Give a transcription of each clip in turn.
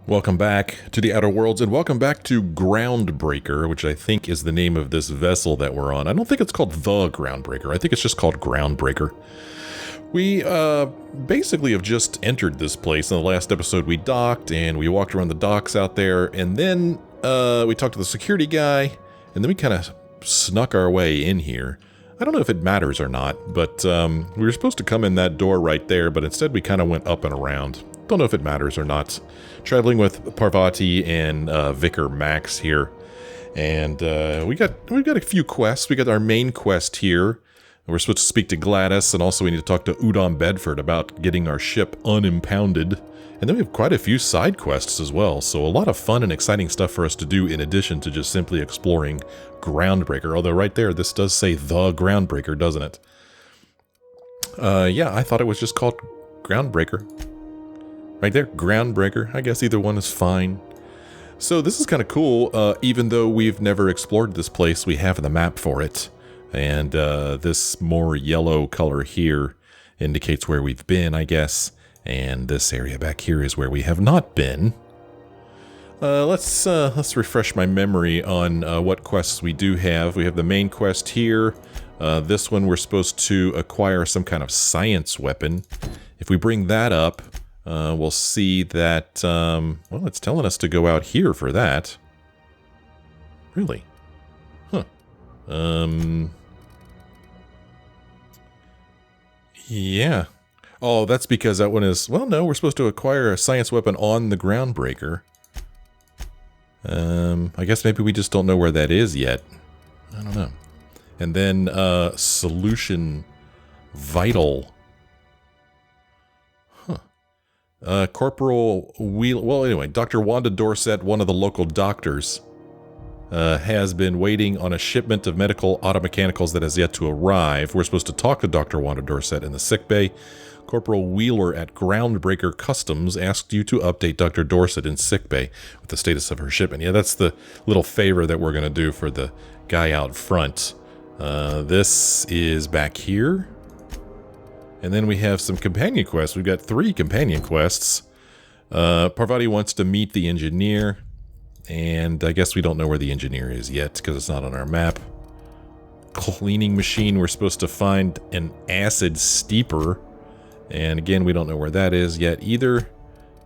Welcome back to the Outer Worlds, and welcome back to Groundbreaker, which I think is the name of this vessel that we're on. I don't think it's called the Groundbreaker. I think it's just called Groundbreaker. We basically have just entered this place. In the last episode, we docked, and we walked around the docks out there, and then we talked to the security guy, and then we kind of snuck our way in here. I don't know if it matters or not, but we were supposed to come in that door right there, but instead we kind of went up and around. Don't know if it matters or not. Traveling with Parvati and Vicar Max here, and we got a few quests. We got our main quest here. We're supposed to speak to Gladys, and also we need to talk to Udon Bedford about getting our ship unimpounded. And then we have quite a few side quests as well, so a lot of fun and exciting stuff for us to do in addition to just simply exploring Groundbreaker. Although right there, this does say the Groundbreaker, doesn't it? Yeah, I thought it was just called Groundbreaker. Right there, Groundbreaker. I guess either one is fine. So this is kind of cool. Even though we've never explored this place, we have the map for it. And this more yellow color here indicates where we've been, I guess. And this area back here is where we have not been. Let's refresh my memory on what quests we do have. We have the main quest here. This one we're supposed to acquire some kind of science weapon. If we bring that up, we'll see that, well, it's telling us to go out here for that. Really? Huh. Yeah. Oh, that's because that one is, well, no, we're supposed to acquire a science weapon on the Groundbreaker. I guess maybe we just don't know where that is yet. I don't know. And then, solution vital. Corporal Wheel. Well, anyway, Dr. Wanda Dorset, one of the local doctors, has been waiting on a shipment of medical automechanicals that has yet to arrive. We're supposed to talk to Dr. Wanda Dorset in the sickbay. Corporal Wheeler at Groundbreaker Customs asked you to update Dr. Dorset in sickbay with the status of her shipment. Yeah, that's the little favor that we're going to do for the guy out front. This is back here. And then we have some companion quests. We've got 3 companion quests. Parvati wants to meet the engineer. And I guess we don't know where the engineer is yet because it's not on our map. Cleaning machine. We're supposed to find an acid steeper. And again, we don't know where that is yet either.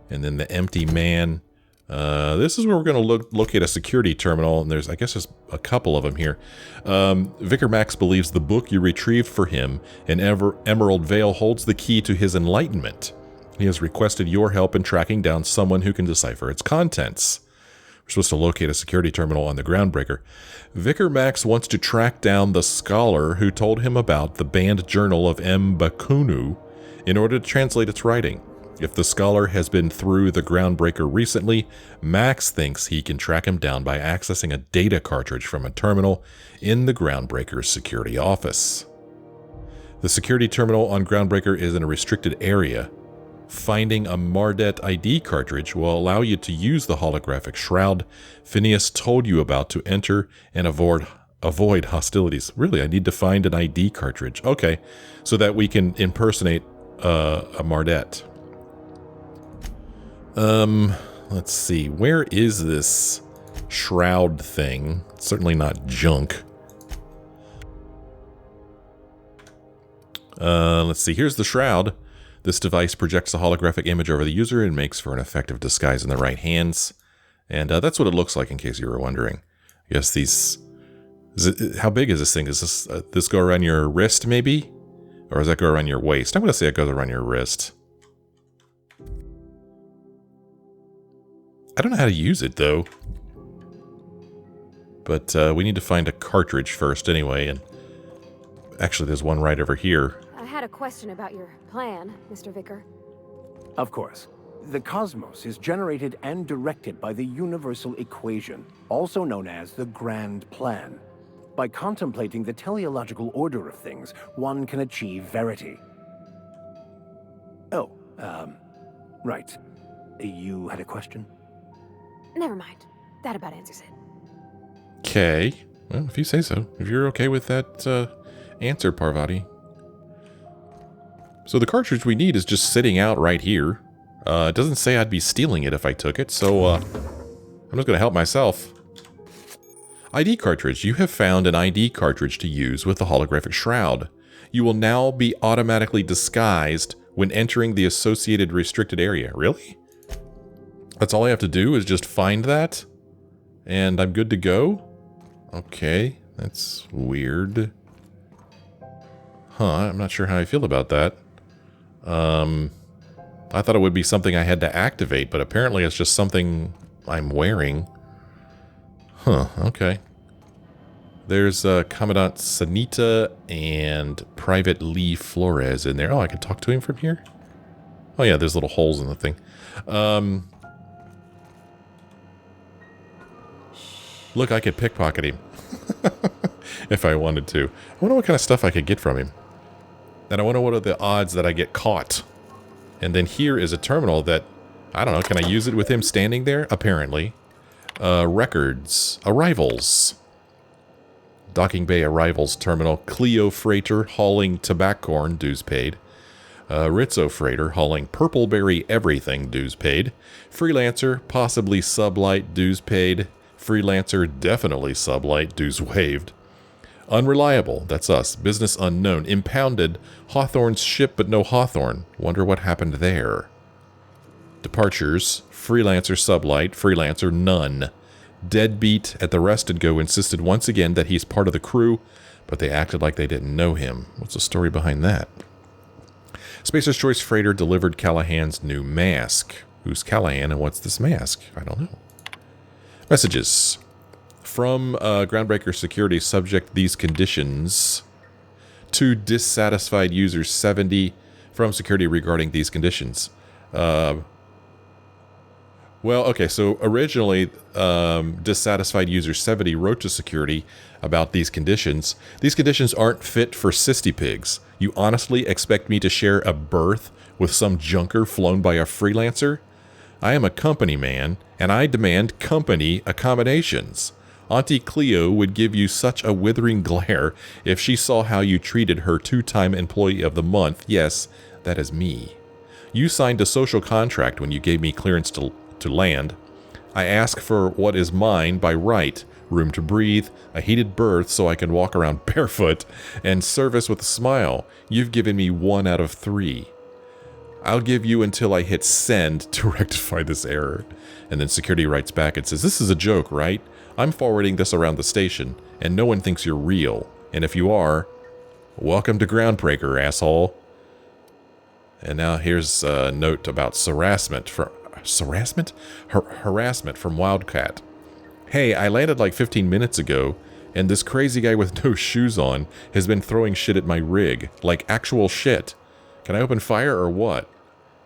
And then the empty man. This is where we're going to locate a security terminal, and I guess there's a couple of them here. Vicar Max believes the book you retrieved for him in Emerald Vale holds the key to his enlightenment. He has requested your help in tracking down someone who can decipher its contents. We're supposed to locate a security terminal on the Groundbreaker. Vicar Max wants to track down the scholar who told him about the banned journal of Mbakunu in order to translate its writing. If the scholar has been through the Groundbreaker recently, Max thinks he can track him down by accessing a data cartridge from a terminal in the Groundbreaker's security office. The security terminal on Groundbreaker is in a restricted area. Finding a Mardet ID cartridge will allow you to use the holographic shroud Phineas told you about to enter and avoid hostilities. Really, I need to find an ID cartridge. Okay, so that we can impersonate a Mardet. Let's see. Where is this shroud thing? It's certainly not junk. Let's see. Here's the shroud. This device projects a holographic image over the user and makes for an effective disguise in the right hands. And that's what it looks like, in case you were wondering. I guess these... how big is this thing? Does this go around your wrist, maybe? Or does that go around your waist? I'm going to say it goes around your wrist. I don't know how to use it, though. But we need to find a cartridge first anyway, and actually there's one right over here. I had a question about your plan, Mr. Vicar. Of course. The cosmos is generated and directed by the universal equation, also known as the Grand Plan. By contemplating the teleological order of things, one can achieve verity. Oh, right. You had a question? Never mind. That about answers it. Okay. Well, if you say so. If you're okay with that answer, Parvati. So the cartridge we need is just sitting out right here. It doesn't say I'd be stealing it if I took it, so I'm just going to help myself. ID cartridge. You have found an ID cartridge to use with the holographic shroud. You will now be automatically disguised when entering the associated restricted area. Really? That's all I have to do is just find that? And I'm good to go? Okay, that's weird. Huh, I'm not sure how I feel about that. I thought it would be something I had to activate, but apparently it's just something I'm wearing. Huh, okay. There's Commandant Sanita and Private Lee Flores in there. Oh, I can talk to him from here? Oh yeah, there's little holes in the thing. Look, I could pickpocket him. If I wanted to. I wonder what kind of stuff I could get from him. And I wonder what are the odds that I get caught. And then here is a terminal that, I don't know, can I use it with him standing there? Apparently. Records. Arrivals. Docking Bay Arrivals Terminal. Clio Freighter hauling tobaccorn, dues paid. Rizzo Freighter hauling Purpleberry Everything, dues paid. Freelancer, possibly Sublight, dues paid. Freelancer, definitely Sublight, dues waived. Unreliable, that's us. Business unknown. Impounded. Hawthorne's ship, but no Hawthorne. Wonder what happened there. Departures. Freelancer, Sublight. Freelancer, none. Deadbeat at the Rest and Go insisted once again that he's part of the crew, but they acted like they didn't know him. What's the story behind that? Spacer's Choice Freighter delivered Callahan's new mask. Who's Callahan and what's this mask? I don't know. Messages. From Groundbreaker Security, subject these conditions to dissatisfied user 70 from security regarding these conditions. Well, okay, so originally dissatisfied user 70 wrote to security about these conditions. These conditions aren't fit for cysty pigs. You honestly expect me to share a berth with some junker flown by a freelancer? I am a company man, and I demand company accommodations. Auntie Cleo would give you such a withering glare if she saw how you treated her two-time employee of the month. Yes, that is me. You signed a social contract when you gave me clearance to land. I ask for what is mine by right. Room to breathe, a heated berth so I can walk around barefoot, and service with a smile. You've given me 1 out of 3. I'll give you until I hit send to rectify this error. And then security writes back and says, this is a joke, right? I'm forwarding this around the station, and no one thinks you're real. And if you are, welcome to Groundbreaker, asshole. And now here's a note about harassment from Wildcat. Hey, I landed like 15 minutes ago, and this crazy guy with no shoes on has been throwing shit at my rig. Like actual shit. Can I open fire or what?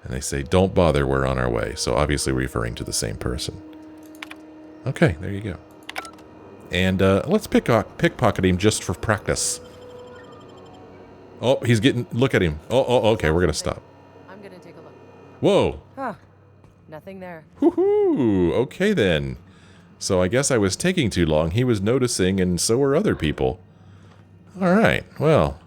And they say, don't bother, we're on our way. So obviously referring to the same person. Okay, there you go. And let's pickpocket him just for practice. Oh, he's getting... Look at him. Oh, okay, we're going to stop. I'm going to take a look. Whoa. Huh. Nothing there. Woohoo. Okay, then. So I guess I was taking too long. He was noticing, and so were other people. All right, well...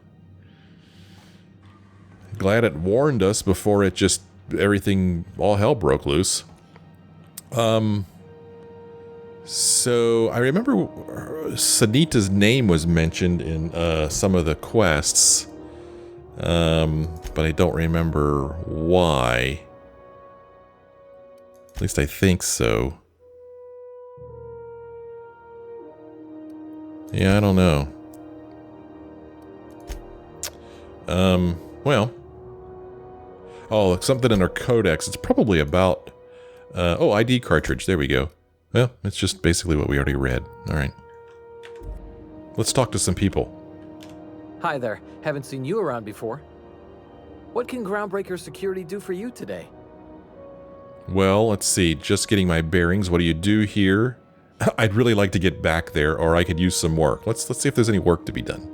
Glad it warned us before it just... Everything... All hell broke loose. So, I remember Sanita's name was mentioned in some of the quests, but I don't remember why. At least I think so. Yeah, I don't know. Well. Oh, something in our codex. It's probably about... oh, ID cartridge. There we go. Well, it's just basically what we already read. All right. Let's talk to some people. Hi there. Haven't seen you around before. What can Groundbreaker Security do for you today? Well, let's see. Just getting my bearings. What do you do here? I'd really like to get back there, or I could use some work. Let's see if there's any work to be done.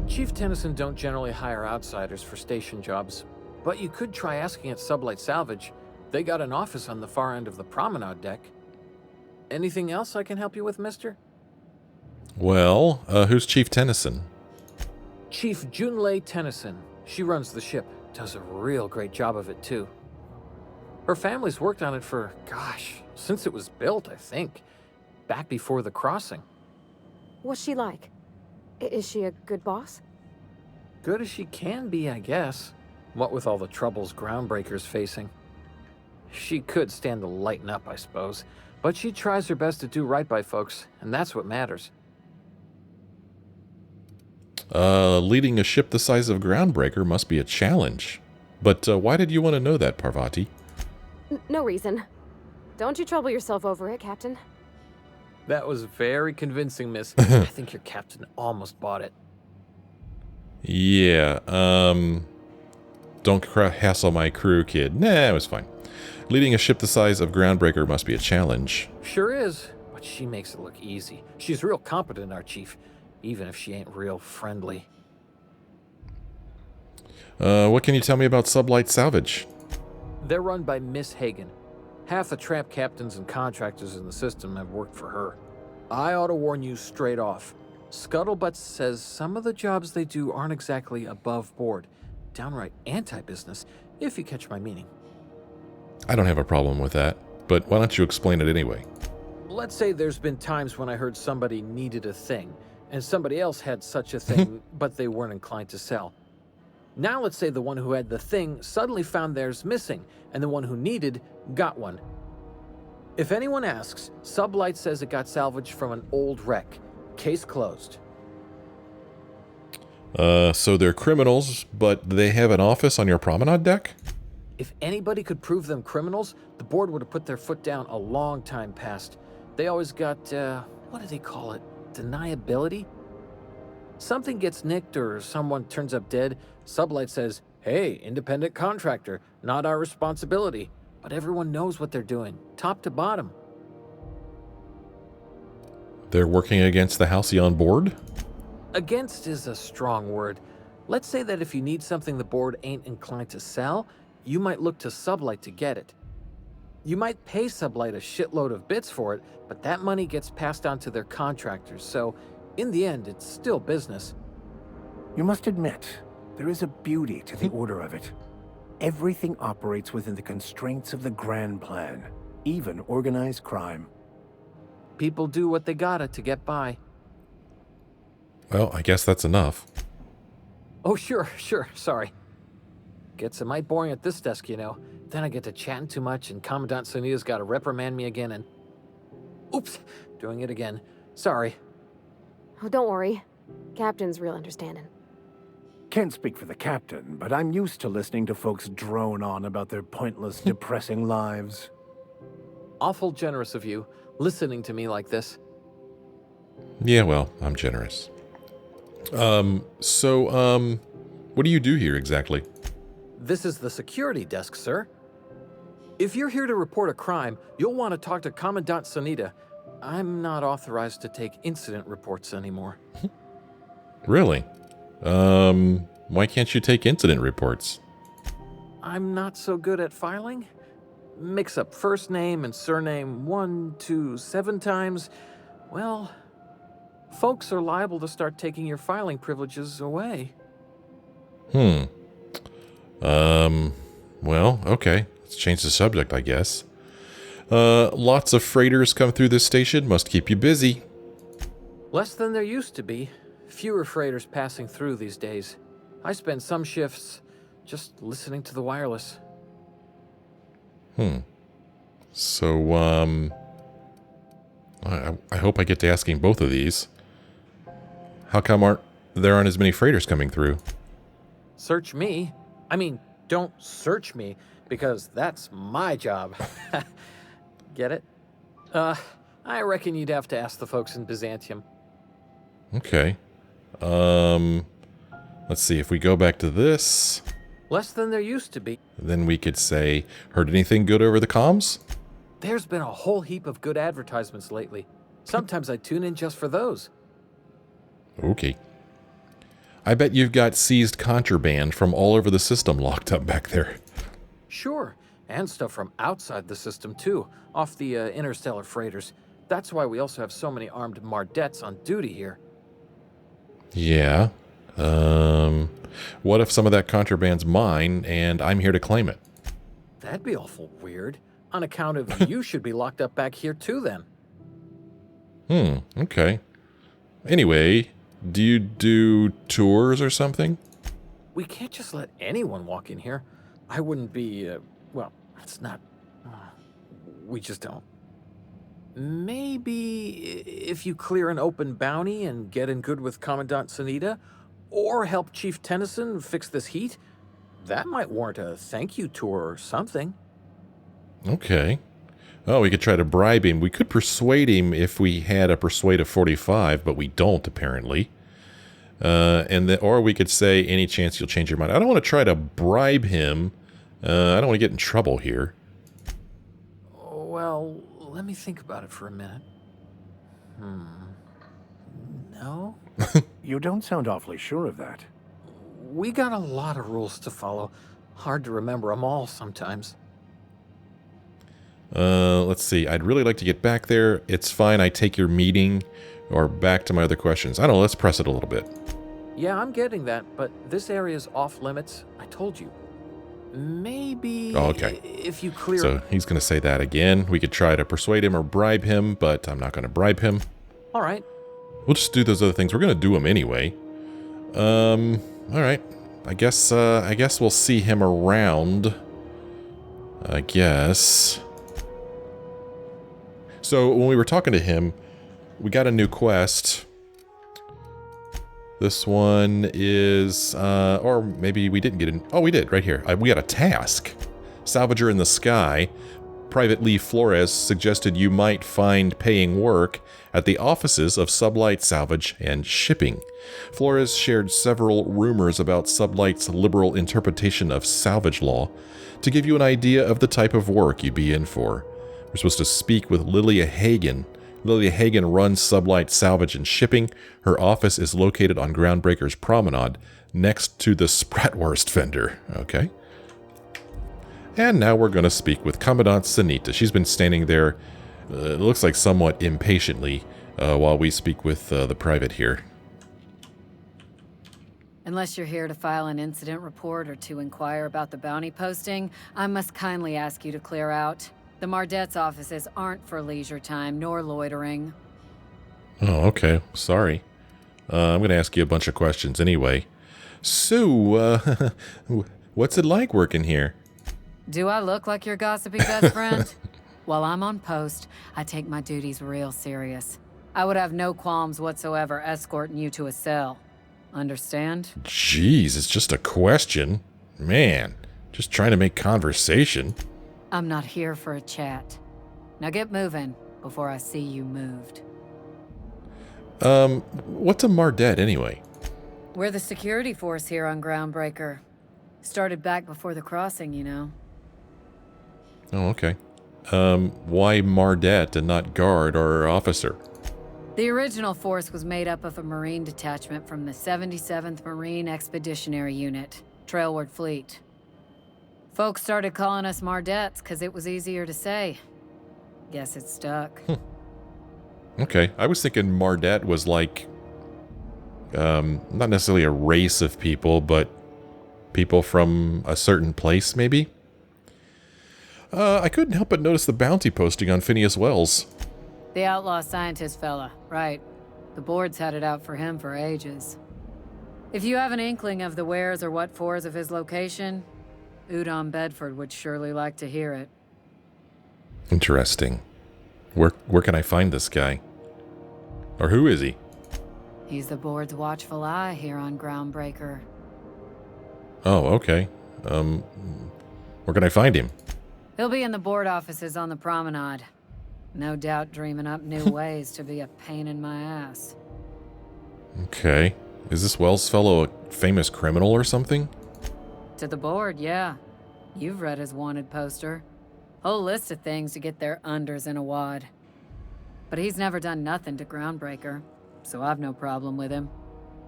Chief Tennyson don't generally hire outsiders for station jobs, but you could try asking at Sublight Salvage. They got an office on the far end of the promenade deck. Anything else I can help you with, mister? Well, who's Chief Tennyson? Chief Junlei Tennyson. She runs the ship. Does a real great job of it, too. Her family's worked on it for, gosh, since it was built, I think. Back before the crossing. What's she like? Is she a good boss? Good as she can be, I guess. What with all the troubles Groundbreaker's facing. She could stand to lighten up, I suppose. But she tries her best to do right by folks, and that's what matters. Leading a ship the size of Groundbreaker must be a challenge. But why did you want to know that, Parvati? No reason. Don't you trouble yourself over it, Captain. That was very convincing, miss. I think your captain almost bought it. Yeah, don't hassle my crew, kid. Nah, it was fine. Leading a ship the size of Groundbreaker must be a challenge. Sure is, but she makes it look easy. She's real competent, our chief, even if she ain't real friendly. What can you tell me about Sublight Salvage? They're run by Miss Hagen. Half the tramp captains and contractors in the system have worked for her. I ought to warn you straight off. Scuttlebutt says some of the jobs they do aren't exactly above board. Downright anti-business, if you catch my meaning. I don't have a problem with that, but why don't you explain it anyway? Let's say there's been times when I heard somebody needed a thing, and somebody else had such a thing, but they weren't inclined to sell. Now let's say the one who had the thing suddenly found theirs missing, and the one who needed got one. If anyone asks, Sublight says it got salvaged from an old wreck. Case closed. So they're criminals, but they have an office on your promenade deck? If anybody could prove them criminals, the board would have put their foot down a long time past. They always got, what do they call it? Deniability? Something gets nicked or someone turns up dead, Sublight says, hey, independent contractor, not our responsibility. But everyone knows what they're doing, top to bottom. They're working against the Halcyon board? Against is a strong word. Let's say that if you need something the board ain't inclined to sell, you might look to Sublight to get it. You might pay Sublight a shitload of bits for it, but that money gets passed on to their contractors, so in the end, it's still business. You must admit, there is a beauty to the order of it. Everything operates within the constraints of the grand plan, even organized crime. People do what they gotta to get by. Well, I guess that's enough. Oh, sure, sorry. Gets a mite boring at this desk, you know. Then I get to chatting too much and Commandant Sanita's gotta reprimand me again and... Oops, doing it again. Sorry. Oh, don't worry. Captain's real understanding. Can't speak for the captain, but I'm used to listening to folks drone on about their pointless, depressing lives. Awful generous of you, listening to me like this. Yeah, well, I'm generous. What do you do here exactly? This is the security desk, sir. If you're here to report a crime, you'll want to talk to Commandant Sanita. I'm not authorized to take incident reports anymore. Really? Why can't you take incident reports? I'm not so good at filing. Mix up first name and surname 1, 2, 7 times. Well, folks are liable to start taking your filing privileges away. Well, okay. Let's change the subject, I guess. Lots of freighters come through this station. Must keep you busy. Less than there used to be. Fewer freighters passing through these days. I spend some shifts just listening to the wireless. So, I hope I get to asking both of these. How come there aren't as many freighters coming through? Search me? I mean, don't search me, because that's my job. Get it? I reckon you'd have to ask the folks in Byzantium. Okay. Let's see, if we go back to this, Less than there used to be. then we could say, heard anything good over the comms? There's been a whole heap of good advertisements lately. Sometimes I tune in just for those. Okay. I bet you've got seized contraband from all over the system locked up back there. Sure, and stuff from outside the system too, off the interstellar freighters. That's why we also have so many armed Mardettes on duty here. Yeah. What if some of that contraband's mine and I'm here to claim it? That'd be awful weird. On account of you should be locked up back here too then. Okay. Anyway, do you do tours or something? We can't just let anyone walk in here. I wouldn't be, well, it's not... we just don't. Maybe if you clear an open bounty and get in good with Commandant Sanita, or help Chief Tennyson fix this heat, that might warrant a thank you tour or something. Okay. Oh, we could try to bribe him. We could persuade him if we had a persuade of 45, but we don't, apparently. Or we could say, any chance you'll change your mind. I don't want to try to bribe him. I don't want to get in trouble here. Well, let me think about it for a minute. No? You don't sound awfully sure of that. We got a lot of rules to follow. Hard to remember them all sometimes. Let's see. I'd really like to get back there. It's fine. I take your meeting, or back to my other questions. I don't know. Let's press it a little bit. Yeah, I'm getting that, but this area's off limits. I told you. Maybe if you clear... So he's going to say that again. We could try to persuade him or bribe him, but I'm not going to bribe him. All right. We'll just do those other things. We're going to do them anyway. All right. I guess we'll see him around. I guess. So when we were talking to him, we got a new quest. This one is, or maybe we didn't get in. Oh, we did, right here. We got a task. Salvager in the Sky. Private Lee Flores suggested you might find paying work at the offices of Sublight Salvage and Shipping. Flores shared several rumors about Sublight's liberal interpretation of salvage law to give you an idea of the type of work you'd be in for. We're supposed to speak with Lilia Hagen. Lilia Hagen runs Sublight Salvage and Shipping. Her office is located on Groundbreaker's Promenade, next to the Spratwurst vendor. Okay. And now we're going to speak with Commandant Sanita. She's been standing there, it looks like somewhat impatiently, while we speak with the private here. Unless you're here to file an incident report or to inquire about the bounty posting, I must kindly ask you to clear out. The Mardet's offices aren't for leisure time nor loitering. Oh, okay. Sorry. I'm going to ask you a bunch of questions anyway. So, what's it like working here? Do I look like your gossipy best friend? While I'm on post, I take my duties real serious. I would have no qualms whatsoever escorting you to a cell. Understand? Jeez, it's just a question. Man, just trying to make conversation. I'm not here for a chat. Now get moving before I see you moved. What's a Mardet anyway? We're the security force here on Groundbreaker. Started back before the crossing, you know. Oh, okay. Why Mardet and not guard or officer? The original force was made up of a Marine detachment from the 77th Marine Expeditionary Unit, Trailward Fleet. Folks started calling us Mardets because it was easier to say. Guess it stuck. Okay, I was thinking Mardet was like, not necessarily a race of people, but people from a certain place, maybe? I couldn't help but notice the bounty posting on Phineas Wells. The outlaw scientist fella, right. The board's had it out for him for ages. If you have an inkling of the wheres or what fors of his location, Udon Bedford would surely like to hear it. Interesting. Where can I find this guy? Or who is he? He's the board's watchful eye here on Groundbreaker. Oh, okay. Where can I find him? He'll be in the board offices on the promenade. No doubt dreaming up new ways to be a pain in my ass. Okay. Is this Wells fellow a famous criminal or something? To the board, yeah. You've read his wanted poster. Whole list of things to get their unders in a wad. But he's never done nothing to Groundbreaker, so I've no problem with him.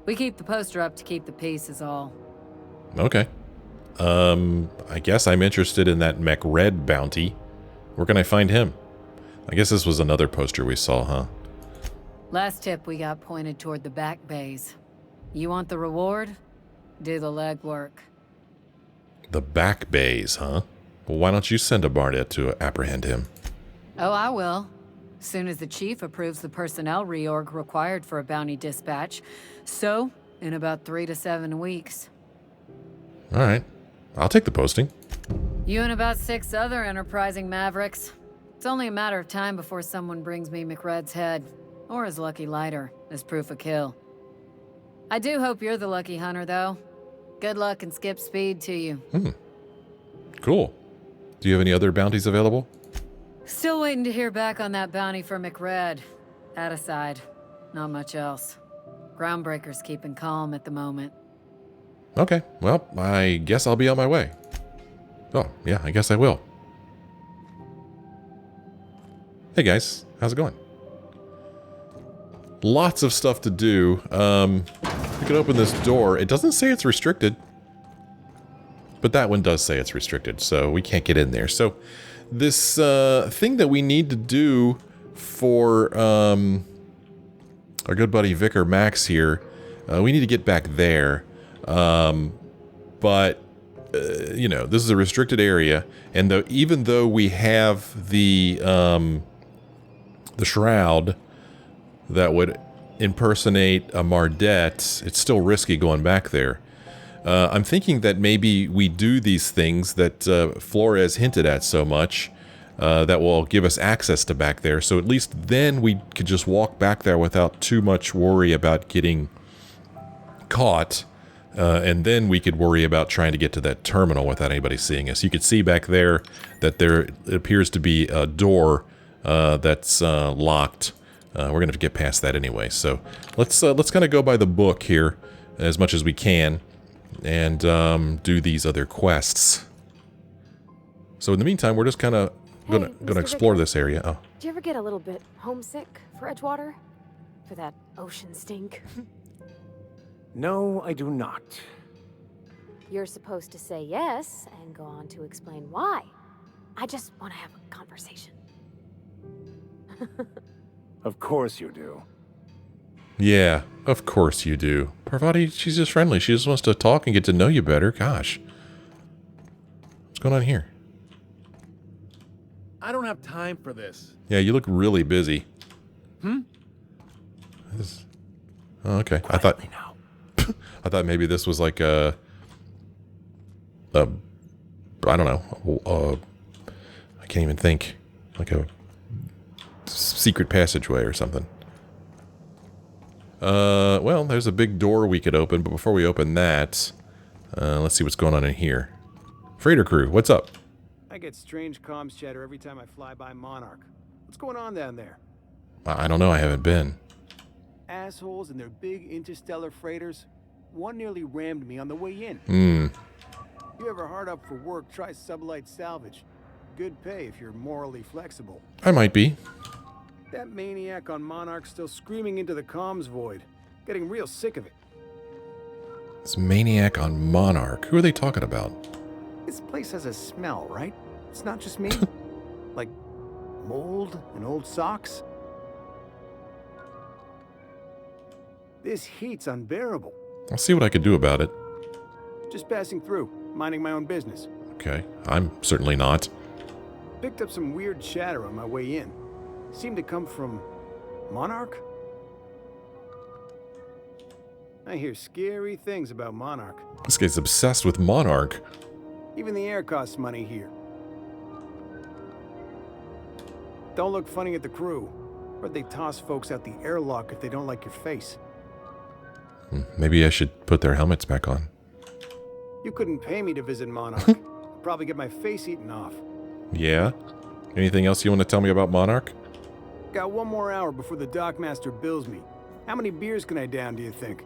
We keep the poster up to keep the peace is all. Okay. I guess I'm interested in that Mech Red bounty. Where can I find him? I guess this was another poster we saw, huh? Last tip we got pointed toward the back bays. You want the reward? Do the legwork. The back bays, huh? Well, why don't you send a Bardet to apprehend him? Oh, I will. Soon as the chief approves the personnel reorg required for a bounty dispatch. So, in about 3 to 7 weeks. All right. I'll take the posting. You and about 6 other enterprising mavericks. It's only a matter of time before someone brings me McRed's head. Or his lucky lighter, as proof of kill. I do hope you're the lucky hunter, though. Good luck and skip speed to you. Cool. Do you have any other bounties available? Still waiting to hear back on that bounty for McRed. That aside, not much else. Groundbreaker's keeping calm at the moment. Okay, well, I guess I'll be on my way. Oh, yeah, I guess I will. Hey guys, how's it going? Lots of stuff to do. We could open this door. It doesn't say it's restricted. But that one does say it's restricted, so we can't get in there. So this thing that we need to do for our good buddy Vicar Max here, we need to get back there. But you know, this is a restricted area, and even though we have the shroud that would impersonate a Mardet, it's still risky going back there. I'm thinking that maybe we do these things that Flores hinted at so much that will give us access to back there, so at least then we could just walk back there without too much worry about getting caught, and then we could worry about trying to get to that terminal without anybody seeing us. You could see back there that there appears to be a door that's locked. We're going to have to get past that anyway, so let's kind of go by the book here as much as we can and do these other quests. So in the meantime, we're just kind of gonna explore this area. Oh. Do you ever get a little bit homesick for Edgewater? For that ocean stink? No, I do not. You're supposed to say yes and go on to explain why. I just want to have a conversation. Of course you do. Yeah, of course you do. Parvati, she's just friendly. She just wants to talk and get to know you better. Gosh. What's going on here? I don't have time for this. Yeah, you look really busy. Oh, okay. Quietly now. I thought maybe this was like I don't know. I can't even think. Like a secret passageway or something. Well, there's a big door we could open, but before we open that, let's see what's going on in here. Freighter crew, what's up? I get strange comms chatter every time I fly by Monarch. What's going on down there? I don't know, I haven't been. Assholes and their big interstellar freighters. One nearly rammed me on the way in. You ever hard up for work, try sublight salvage. Good pay if you're morally flexible. I might be. That maniac on Monarch still screaming into the comms void. Getting real sick of it. This maniac on Monarch. Who are they talking about? This place has a smell, right? It's not just me. Like mold and old socks. This heat's unbearable. I'll see what I can do about it. Just passing through, minding my own business. Okay, I'm certainly not. Picked up some weird chatter on my way in. Seemed to come from Monarch? I hear scary things about Monarch. This guy's obsessed with Monarch. Even the air costs money here. Don't look funny at the crew. Or they toss folks out the airlock if they don't like your face. Maybe I should put their helmets back on. You couldn't pay me to visit Monarch. I'd probably get my face eaten off. Yeah? Anything else you want to tell me about Monarch? Got 1 more hour before the dockmaster bills me. How many beers can I down, do you think?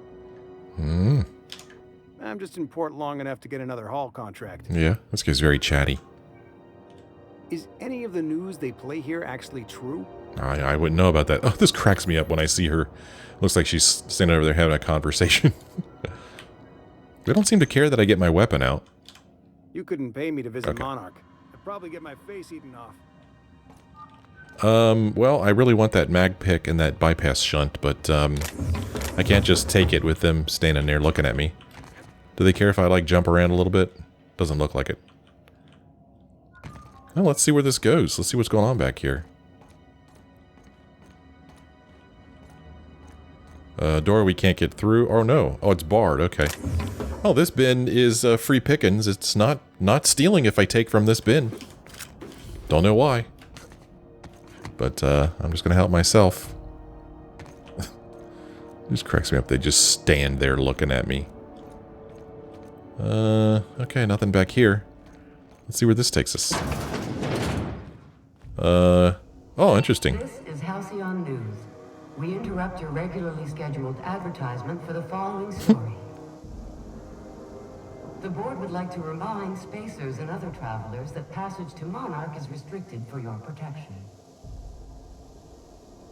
I'm just in port long enough to get another haul contract. Yeah, this guy's very chatty. Is any of the news they play here actually true? I wouldn't know about that. Oh, this cracks me up when I see her. Looks like she's standing over there having a conversation. They don't seem to care that I get my weapon out. You couldn't pay me to visit Okay. Monarch. I'd probably get my face eaten off. Well, I really want that mag pick and that bypass shunt, but I can't just take it with them standing there looking at me. Do they care if I, like, jump around a little bit? Doesn't look like it. Well, let's see where this goes. Let's see what's going on back here. Door we can't get through. Oh, no. Oh, it's barred. Okay. Oh, this bin is free pickings. It's not stealing if I take from this bin. Don't know why. But I'm just going to help myself. It just cracks me up. They just stand there looking at me. Okay, nothing back here. Let's see where this takes us. Oh, interesting. This is Halcyon News. We interrupt your regularly scheduled advertisement for the following story. The board would like to remind spacers and other travelers that passage to Monarch is restricted for your protection.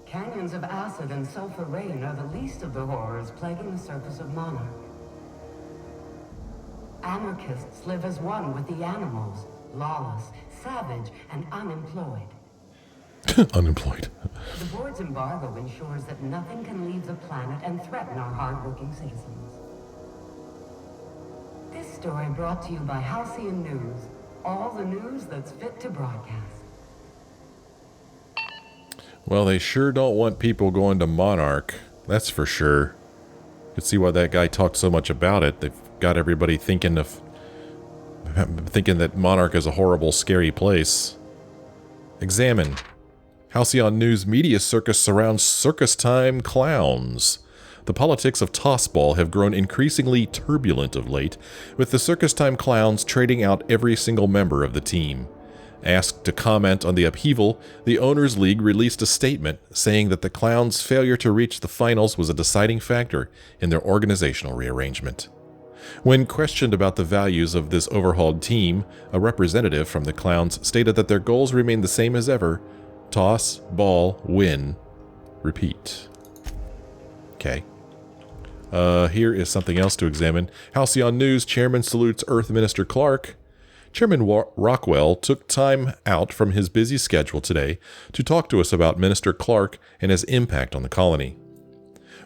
Canyons of acid and sulfur rain are the least of the horrors plaguing the surface of Monarch. Anarchists live as one with the animals, lawless, savage, and unemployed. Unemployed. The board's embargo ensures that nothing can leave the planet and threaten our hard-working citizens. This story brought to you by Halcyon News. All the news that's fit to broadcast. Well, they sure don't want people going to Monarch. That's for sure. You can see why that guy talked so much about it. They've got everybody thinking that Monarch is a horrible, scary place. Examine. Halcyon News media circus surrounds circus-time clowns. The politics of tossball have grown increasingly turbulent of late, with the circus-time clowns trading out every single member of the team. Asked to comment on the upheaval, the Owners League released a statement saying that the clowns' failure to reach the finals was a deciding factor in their organizational rearrangement. When questioned about the values of this overhauled team, a representative from the clowns stated that their goals remain the same as ever: toss, ball, win, repeat. Okay. Here is something else to examine. Halcyon News chairman salutes Earth Minister Clark. Chairman Rockwell took time out from his busy schedule today to talk to us about Minister Clark and his impact on the colony.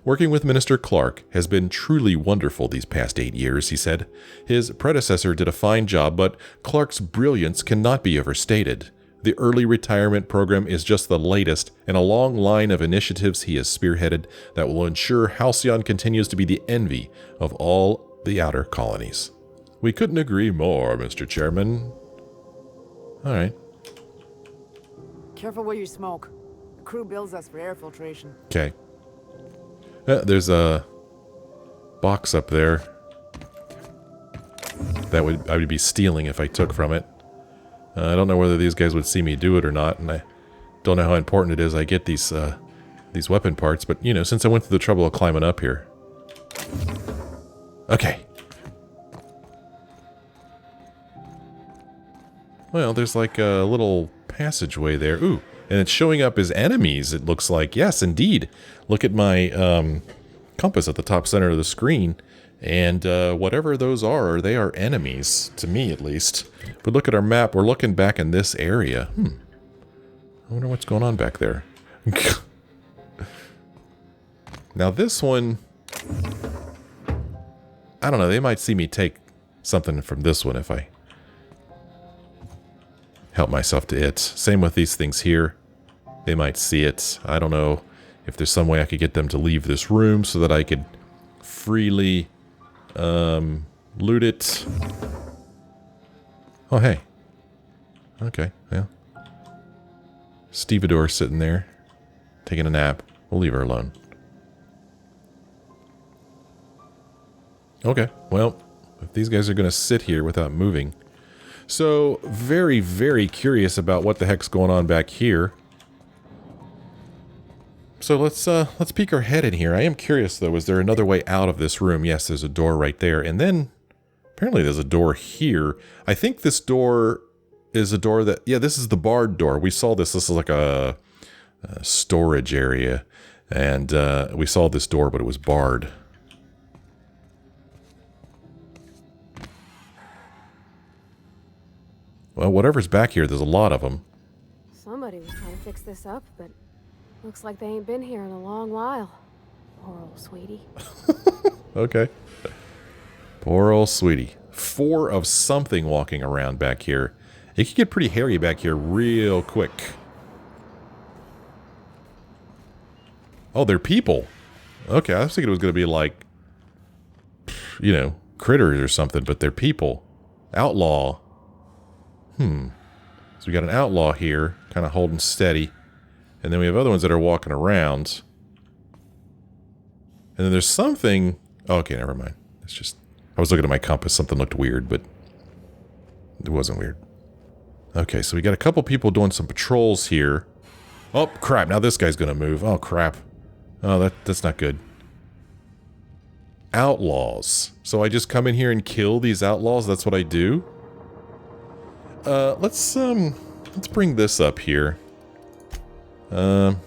Working with Minister Clark has been truly wonderful these past 8 years, he said. His predecessor did a fine job, but Clark's brilliance cannot be overstated. The early retirement program is just the latest in a long line of initiatives he has spearheaded that will ensure Halcyon continues to be the envy of all the outer colonies. We couldn't agree more, Mr. Chairman. All right. Careful where you smoke. The crew bills us for air filtration. Okay. There's a box up there that I would be stealing if I took from it. I don't know whether these guys would see me do it or not, and I don't know how important it is I get these weapon parts, but, you know, since I went through the trouble of climbing up here. Okay. Well, there's like a little passageway there. Ooh, and it's showing up as enemies, it looks like. Yes, indeed. Look at my compass at the top center of the screen. And whatever those are, they are enemies, to me at least. If we look at our map, we're looking back in this area. I wonder what's going on back there. Now this one, I don't know, they might see me take something from this one if I help myself to it. Same with these things here. They might see it. I don't know if there's some way I could get them to leave this room so that I could freely loot it. Oh, hey. Okay, yeah. Stevedore sitting there, taking a nap. We'll leave her alone. Okay, well, if these guys are going to sit here without moving. So, very, very curious about what the heck's going on back here. So let's peek our head in here. I am curious, though, is there another way out of this room? Yes, there's a door right there. And then, apparently there's a door here. I think this door is a door that... Yeah, this is the barred door. We saw this. This is like a storage area. And we saw this door, but it was barred. Well, whatever's back here, there's a lot of them. Somebody was trying to fix this up, but looks like they ain't been here in a long while. Poor old sweetie. Okay. Poor old sweetie. 4 of something walking around back here. It could get pretty hairy back here real quick. Oh, they're people. Okay, I was thinking it was going to be like, you know, critters or something, but they're people. Outlaw. So we got an outlaw here, kind of holding steady. And then we have other ones that are walking around. And then there's something... Oh, okay, never mind. It's just... I was looking at my compass. Something looked weird, but it wasn't weird. Okay, so we got a couple people doing some patrols here. Oh, crap. Now this guy's going to move. Oh, crap. Oh, that's not good. Outlaws. So I just come in here and kill these outlaws? That's what I do? Let's bring this up here. Let's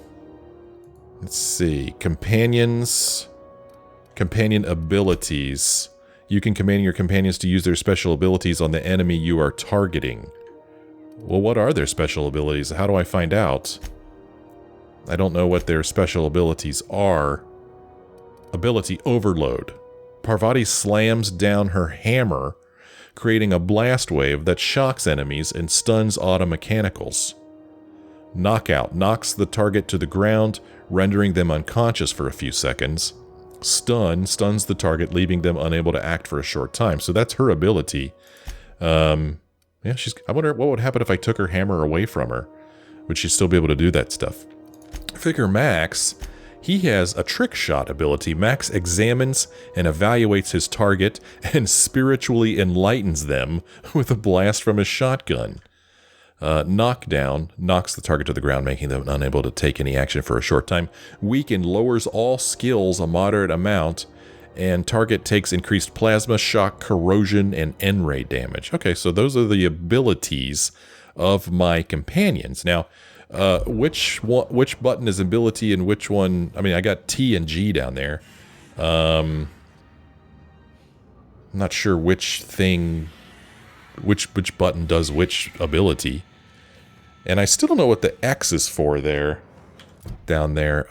see. Companions. Companion abilities. You can command your companions to use their special abilities on the enemy you are targeting. Well, what are their special abilities? How do I find out? I don't know what their special abilities are. Ability overload. Parvati slams down her hammer, creating a blast wave that shocks enemies and stuns automechanicals. Knockout knocks the target to the ground, rendering them unconscious for a few seconds. Stun stuns the target, leaving them unable to act for a short time. So that's her ability. Yeah, I wonder what would happen if I took her hammer away from her. Would she still be able to do that stuff? Figure Max, he has a trick shot ability. Max examines and evaluates his target and spiritually enlightens them with a blast from his shotgun. Knockdown knocks the target to the ground, making them unable to take any action for a short time. Weaken lowers all skills a moderate amount, and target takes increased plasma, shock, corrosion, and N-ray damage. Okay, so those are the abilities of my companions. Now, which button is ability and which one? I mean, I got T and G down there. I'm not sure which thing, which button does which ability. And I still don't know what the X is for there, down there.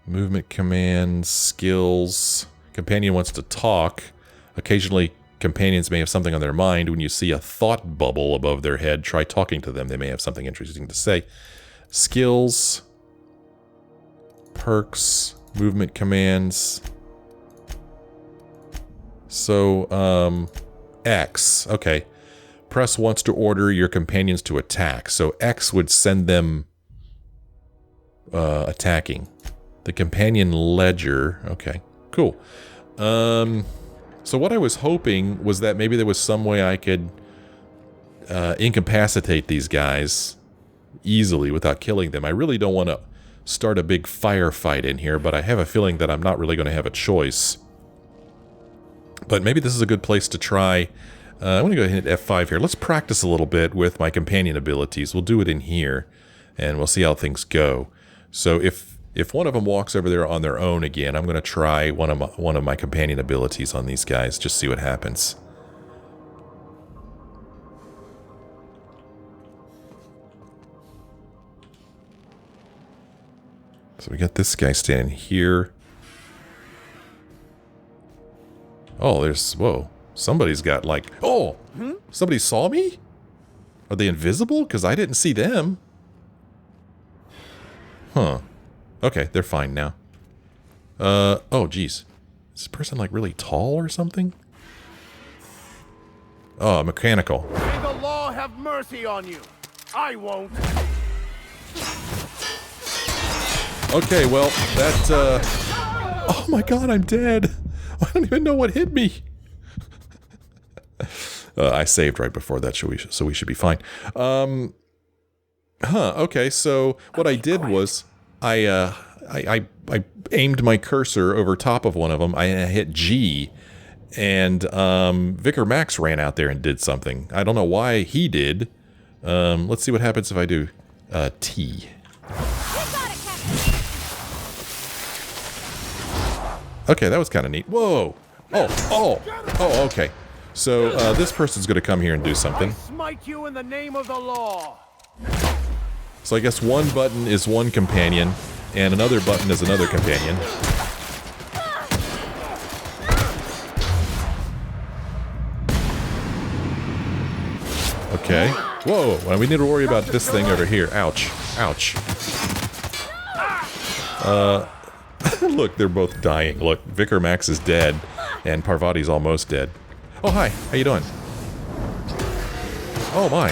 Movement commands, skills. Companion wants to talk. Occasionally, companions may have something on their mind. When you see a thought bubble above their head, try talking to them. They may have something interesting to say. Skills. Perks. Movement commands. So, X. Okay. Press once to order your companions to attack. So X would send them attacking. The companion ledger. Okay, cool. So what I was hoping was that maybe there was some way I could incapacitate these guys easily without killing them. I really don't want to start a big firefight in here, but I have a feeling that I'm not really going to have a choice. But maybe this is a good place to try. I'm going to go ahead and hit F5 here. Let's practice a little bit with my companion abilities. We'll do it in here, and we'll see how things go. So if one of them walks over there on their own again, I'm going to try one of my companion abilities on these guys. Just see what happens. So we got this guy standing here. Oh, whoa. Somebody's got like, oh, somebody saw me? Are they invisible? Because I didn't see them. Huh. Okay, they're fine now. Oh, geez. Is this person like really tall or something? Oh, mechanical. May the law have mercy on you. I won't. Okay, well, that, oh my god, I'm dead. I don't even know what hit me. I saved right before that, so we should be fine. Okay, so what I did was I aimed my cursor over top of one of them. I hit G, and Vicar Max ran out there and did something. I don't know why he did. Let's see what happens if I do T. Okay, that was kind of neat. Whoa! Oh, okay. So, this person's going to come here and do something. I smite you in the name of the law. So I guess one button is one companion, and another button is another companion. Okay. Whoa, well, we need to worry about this thing over here. Ouch. Ouch. Look, they're both dying. Look, Vicar Max is dead, and Parvati's almost dead. Oh, hi. How you doing? Oh, my.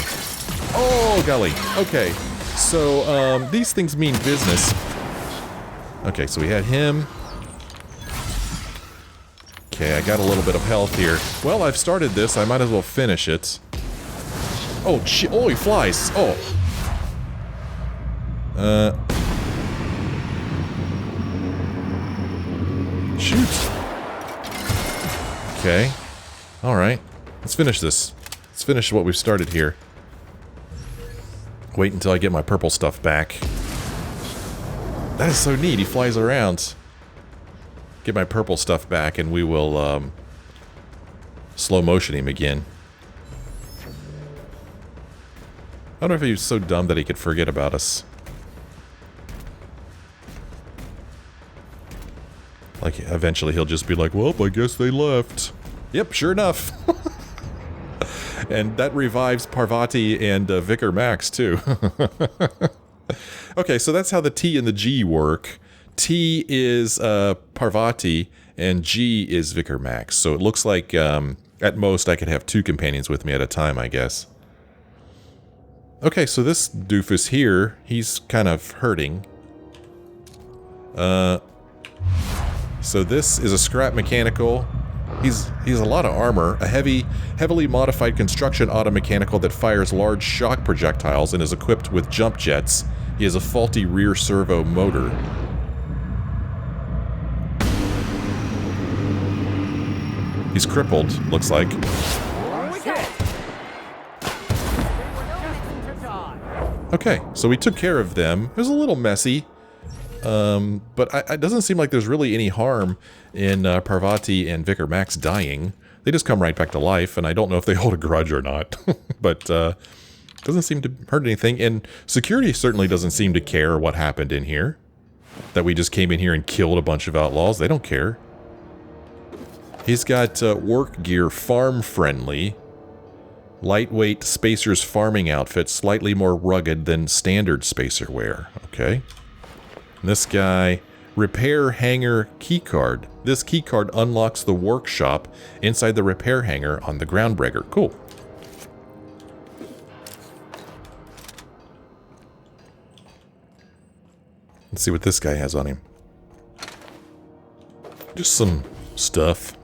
Oh, golly. Okay. So, these things mean business. Okay, so we had him. Okay, I got a little bit of health here. Well, I've started this. I might as well finish it. Oh, oh, he flies. Oh. Shoot. Okay. Alright. Let's finish this. Let's finish what we've started here. Wait until I get my purple stuff back. That is so neat. He flies around. Get my purple stuff back and we will, slow motion him again. I wonder if he was so dumb that he could forget about us. Like, eventually he'll just be like, well, I guess they left. Yep, sure enough. And that revives Parvati and Vicar Max, too. Okay, so that's how the T and the G work. T is Parvati, and G is Vicar Max. So it looks like, at most, I could have 2 companions with me at a time, I guess. Okay, so this doofus here, he's kind of hurting. So this is a scrap mechanical. He's a lot of armor, a heavily modified construction automechanical that fires large shock projectiles and is equipped with jump jets. He has a faulty rear servo motor. He's crippled, looks like. Okay, so we took care of them. It was a little messy. But it doesn't seem like there's really any harm in Parvati and Vicar Max dying. They just come right back to life, and I don't know if they hold a grudge or not. But doesn't seem to hurt anything, and security certainly doesn't seem to care what happened in here. That we just came in here and killed a bunch of outlaws. They don't care. He's got work gear farm-friendly. Lightweight Spacer's farming outfit, slightly more rugged than standard Spacer wear. Okay. This guy, repair hangar keycard. This keycard unlocks the workshop inside the repair hangar on the Groundbreaker. Cool. Let's see what this guy has on him. Just some stuff.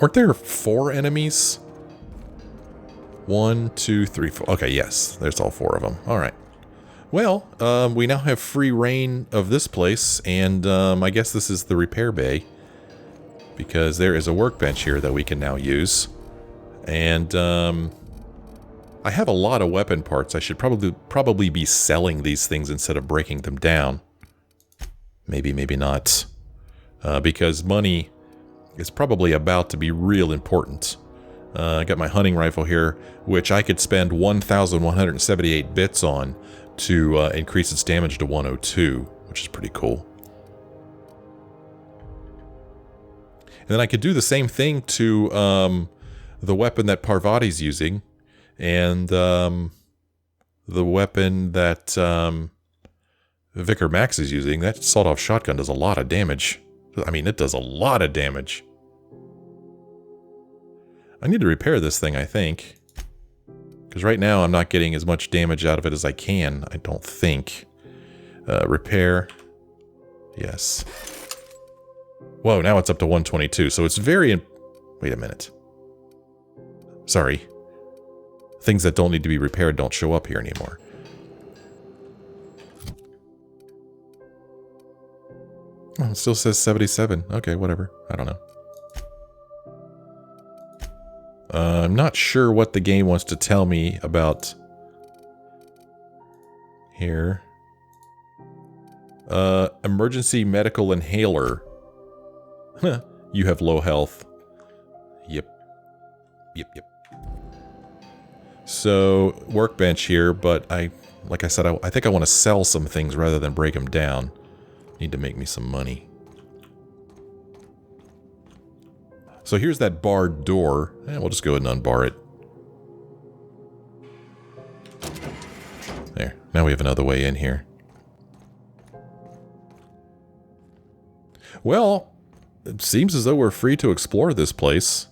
Weren't there 4 enemies? 1, 2, 3, 4. Okay, yes. There's all 4 of them. Alright. Well, we now have free reign of this place, and I guess this is the repair bay. Because there is a workbench here that we can now use. And I have a lot of weapon parts. I should probably be selling these things instead of breaking them down. Maybe, maybe not. Because money is probably about to be real important. I got my hunting rifle here, which I could spend 1,178 bits on to increase its damage to 102, which is pretty cool. And then I could do the same thing to the weapon that Parvati's using, and the weapon that Vicar Max is using. That sawed-off shotgun does a lot of damage. I mean, it does a lot of damage. I need to repair this thing, I think. Because right now I'm not getting as much damage out of it as I can, I don't think. Repair. Yes. Whoa, now it's up to 122, so it's very... Wait a minute. Sorry. Things that don't need to be repaired don't show up here anymore. Oh, it still says 77. Okay, whatever. I don't know. I'm not sure what the game wants to tell me about here. Emergency medical inhaler. You have low health. Yep. Yep. So, workbench here, but like I said, I think I want to sell some things rather than break them down. Need to make me some money. So here's that barred door. We'll just go ahead and unbar it. Now we have another way in here. Well, it seems as though we're free to explore this place.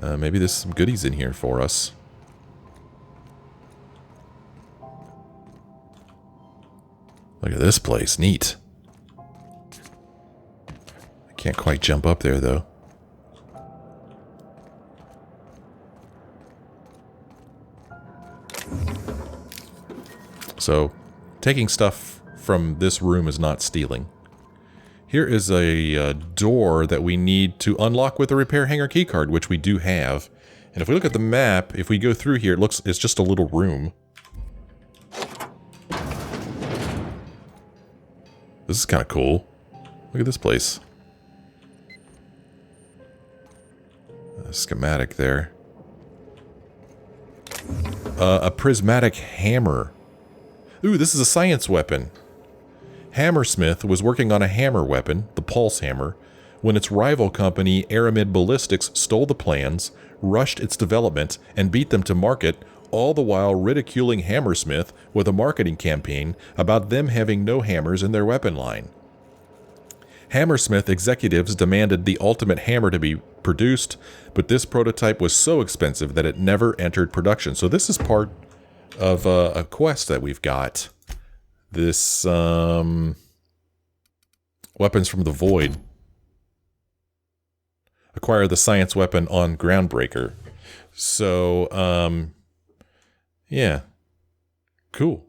Maybe there's some goodies in here for us. Look at this place. Neat. I can't quite jump up there, though. So, taking stuff from this room is not stealing. Here is a door that we need to unlock with a repair hangar keycard, which we do have. And if we look at the map, if we go through here, it's just a little room. This is kind of cool. Look at this place. A schematic there. A prismatic hammer. Ooh, this is a science weapon. Hammersmith was working on a hammer weapon, the Pulse Hammer, when its rival company, Aramid Ballistics, stole the plans, rushed its development, and beat them to market, all the while ridiculing Hammersmith with a marketing campaign about them having no hammers in their weapon line. Hammersmith executives demanded the ultimate hammer to be produced, but this prototype was so expensive that it never entered production. So this is part of a quest that we've got. This, Weapons from the Void. Acquire the science weapon on Groundbreaker. So, yeah. Cool.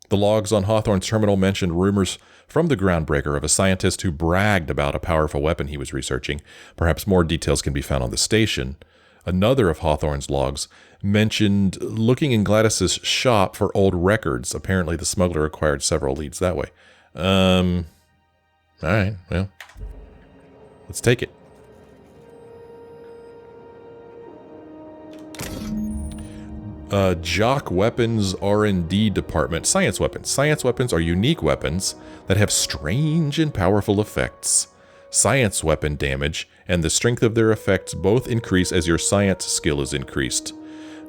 The logs on Hawthorne's terminal mentioned rumors from the Groundbreaker of a scientist who bragged about a powerful weapon he was researching. Perhaps more details can be found on the station. Another of Hawthorne's logs mentioned looking in Gladys's shop for old records. Apparently the smuggler acquired several leads that way. Alright, well, let's take it. Jock Weapons R&D Department. Science weapons. Science weapons are unique weapons that have strange and powerful effects. Science weapon damage and the strength of their effects both increase as your science skill is increased.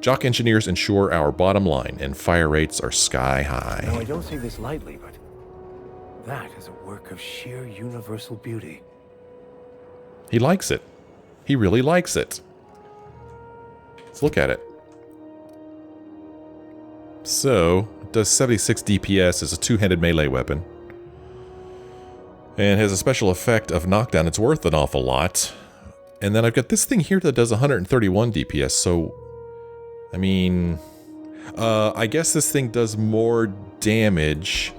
Jock engineers ensure our bottom line, and fire rates are sky high. Now, I don't say this lightly, but that is a work of sheer universal beauty. He likes it. He really likes it. Let's look at it. So, it does 76 DPS as a two-handed melee weapon. And has a special effect of knockdown. It's worth an awful lot. And then I've got this thing here that does 131 DPS, so... I mean... I guess this thing does more damage...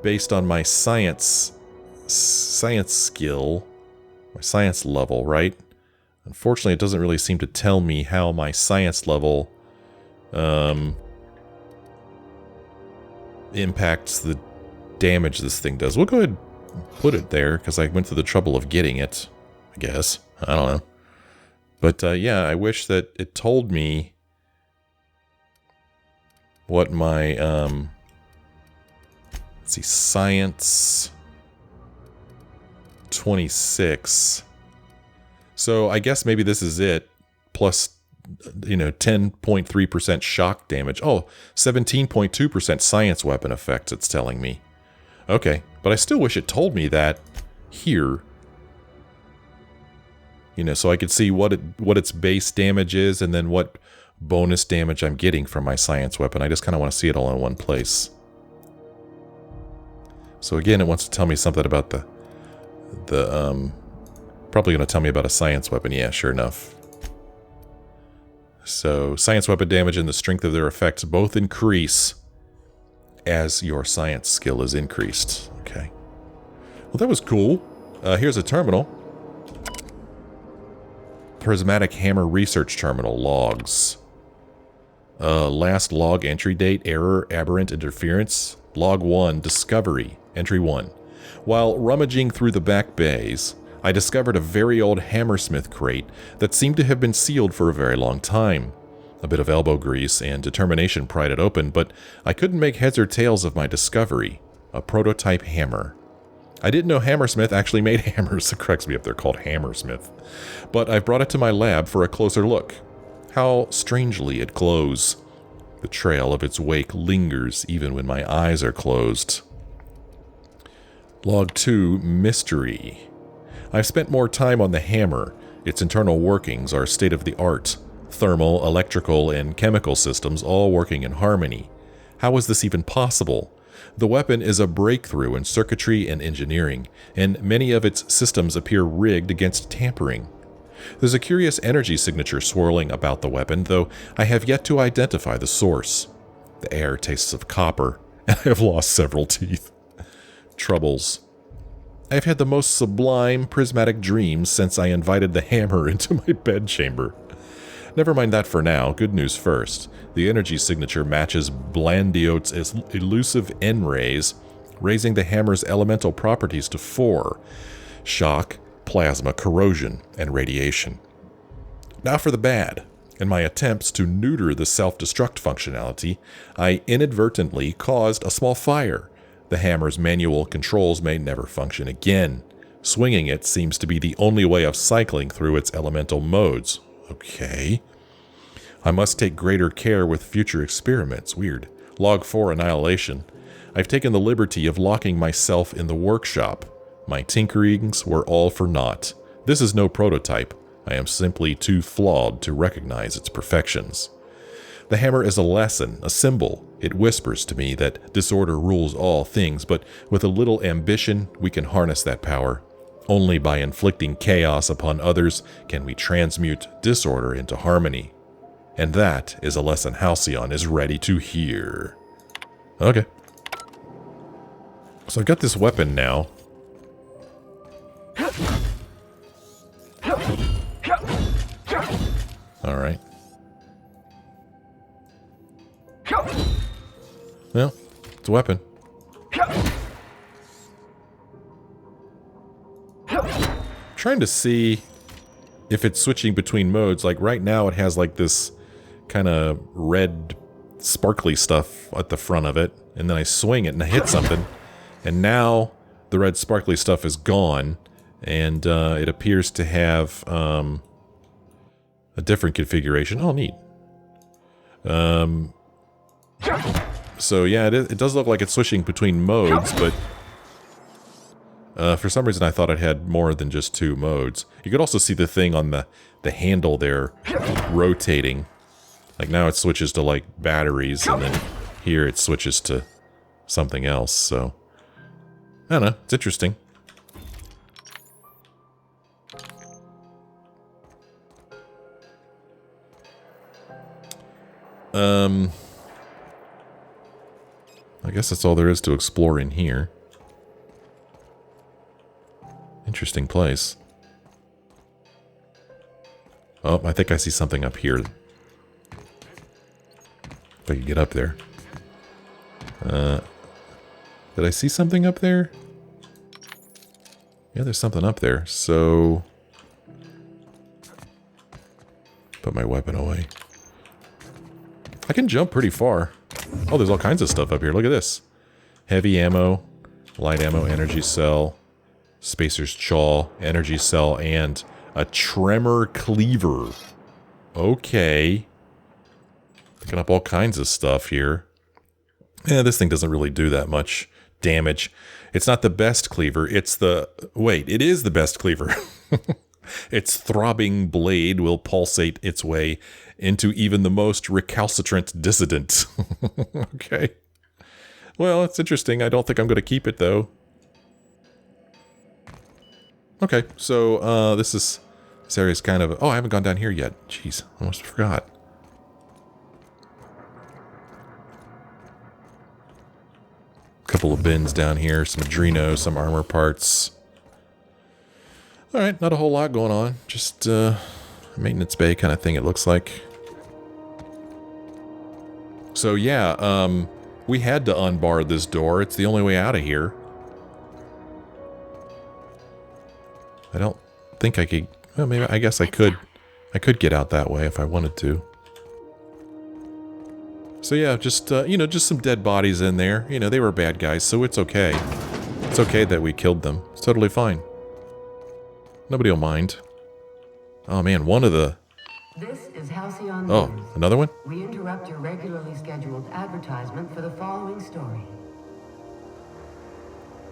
based on my science skill. My science level, right? Unfortunately, it doesn't really seem to tell me how my science level... impacts the damage this thing does. We'll go ahead and put it there, because I went through the trouble of getting it, I guess. I don't know. But, yeah, I wish that it told me what my, let's see, Science 26. So, I guess maybe this is it, plus, you know, 10.3% shock damage. Oh, 17.2% science weapon effects, it's telling me. Okay, but I still wish it told me that here. You know, so I could see what its base damage is and then what bonus damage I'm getting from my science weapon. I just kind of want to see it all in one place. So again, it wants to tell me something about the probably going to tell me about a science weapon. Yeah, sure enough. So, science weapon damage and the strength of their effects both increase as your science skill is increased. Okay. Well, that was cool. Here's a terminal. Prismatic Hammer Research Terminal. Logs. Last log entry date, error, aberrant interference. Log 1, discovery. Entry 1. While rummaging through the back bays, I discovered a very old Hammersmith crate that seemed to have been sealed for a very long time. A bit of elbow grease and determination pried it open, but I couldn't make heads or tails of my discovery. A prototype hammer. I didn't know Hammersmith actually made hammers. It cracks me up they're called Hammersmith. But I've brought it to my lab for a closer look. How strangely it glows. The trail of its wake lingers even when my eyes are closed. Log 2, Mystery. I've spent more time on the hammer. Its internal workings are state-of-the-art. Thermal, electrical, and chemical systems all working in harmony. How is this even possible? The weapon is a breakthrough in circuitry and engineering, and many of its systems appear rigged against tampering. There's a curious energy signature swirling about the weapon, though I have yet to identify the source. The air tastes of copper, and I have lost several teeth. Troubles. I've had the most sublime prismatic dreams since I invited the hammer into my bedchamber. Never mind that for now, good news first. The energy signature matches Blandiote's elusive N-rays, raising the hammer's elemental properties to 4. Shock, plasma, corrosion, and radiation. Now for the bad. In my attempts to neuter the self-destruct functionality, I inadvertently caused a small fire. The hammer's manual controls may never function again. Swinging it seems to be the only way of cycling through its elemental modes. Okay. I must take greater care with future experiments. Weird. Log 4, Annihilation. I've taken the liberty of locking myself in the workshop. My tinkerings were all for naught. This is no prototype. I am simply too flawed to recognize its perfections. The hammer is a lesson, a symbol. It whispers to me that disorder rules all things, but with a little ambition, we can harness that power. Only by inflicting chaos upon others can we transmute disorder into harmony. And that is a lesson Halcyon is ready to hear. Okay. So I've got this weapon now. Alright. Well, it's a weapon. Trying to see if it's switching between modes. Like right now it has like this kind of red sparkly stuff at the front of it, and then I swing it and I hit something, and now the red sparkly stuff is gone, and it appears to have a different configuration. Oh, neat. So yeah, it does look like it's switching between modes, but for some reason I thought it had more than just 2 modes. You could also see the thing on the handle there rotating. Like now it switches to like batteries, and then here it switches to something else, so I don't know, it's interesting. I guess that's all there is to explore in here. Interesting place. Oh, I think I see something up here. If I could get up there. Did I see something up there? Yeah, there's something up there, so... Put my weapon away. I can jump pretty far. Oh, there's all kinds of stuff up here. Look at this. Heavy ammo, light ammo, energy cell, spacer's chaw, energy cell, and a tremor cleaver. Okay. Picking up all kinds of stuff here. Yeah, this thing doesn't really do that much damage. It's not the best cleaver. It's the... Wait, it is the best cleaver. Its throbbing blade will pulsate its way into even the most recalcitrant dissident. Okay. Well, it's interesting. I don't think I'm going to keep it, though. Okay, so this area's kind of... Oh, I haven't gone down here yet. Jeez, almost forgot. Couple of bins down here, some Adreno, some armor parts. Alright, not a whole lot going on. Just a maintenance bay kind of thing, it looks like. So yeah, we had to unbar this door. It's the only way out of here. I don't think I could... Well, maybe, I guess I could. I could get out that way if I wanted to. So yeah, just, you know, just some dead bodies in there. You know, they were bad guys, so it's okay. It's okay that we killed them. It's totally fine. Nobody will mind. Oh man, one of the This is Halcyon Oh, News. another one? We interrupt your regularly scheduled advertisement for the following story.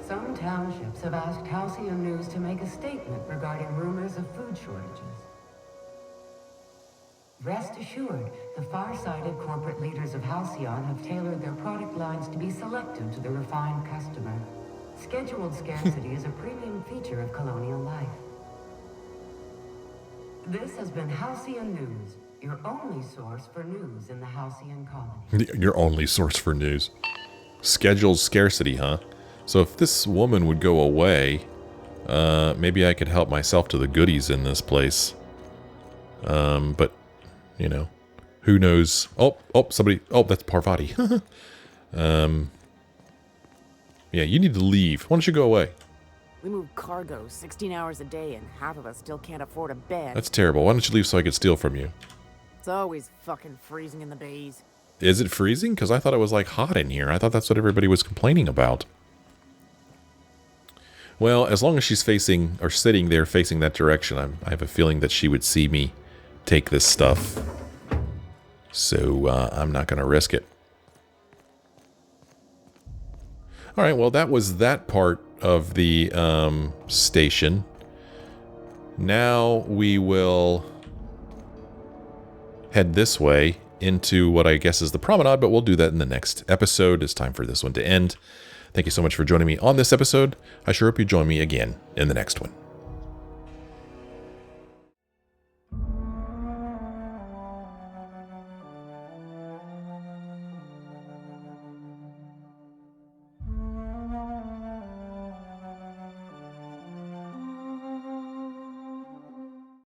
Some townships have asked Halcyon News to make a statement regarding rumors of food shortages. Rest assured, the far-sighted corporate leaders of Halcyon have tailored their product lines to be selective to the refined customer. Scheduled scarcity is a premium feature of colonial life. This has been Halcyon News, your only source for news in the Halcyon colony. Your only source for news. Scheduled scarcity, huh? So if this woman would go away, maybe I could help myself to the goodies in this place. But, you know, who knows? Oh, somebody. Oh, that's Parvati. Yeah, you need to leave. Why don't you go away? We move cargo 16 hours a day, and half of us still can't afford a bed. That's terrible. Why don't you leave so I could steal from you? It's always fucking freezing in the bays. Is it freezing? Because I thought it was like hot in here. I thought that's what everybody was complaining about. Well, as long as she's facing, or sitting there facing that direction, I have a feeling that she would see me take this stuff. So, I'm not going to risk it. Alright, well, that was that part of the station. Now we will head this way into what I guess is the promenade, but we'll do that in the next episode. It's time for this one to end. Thank you so much for joining me on this episode. I sure hope you join me again in the next one.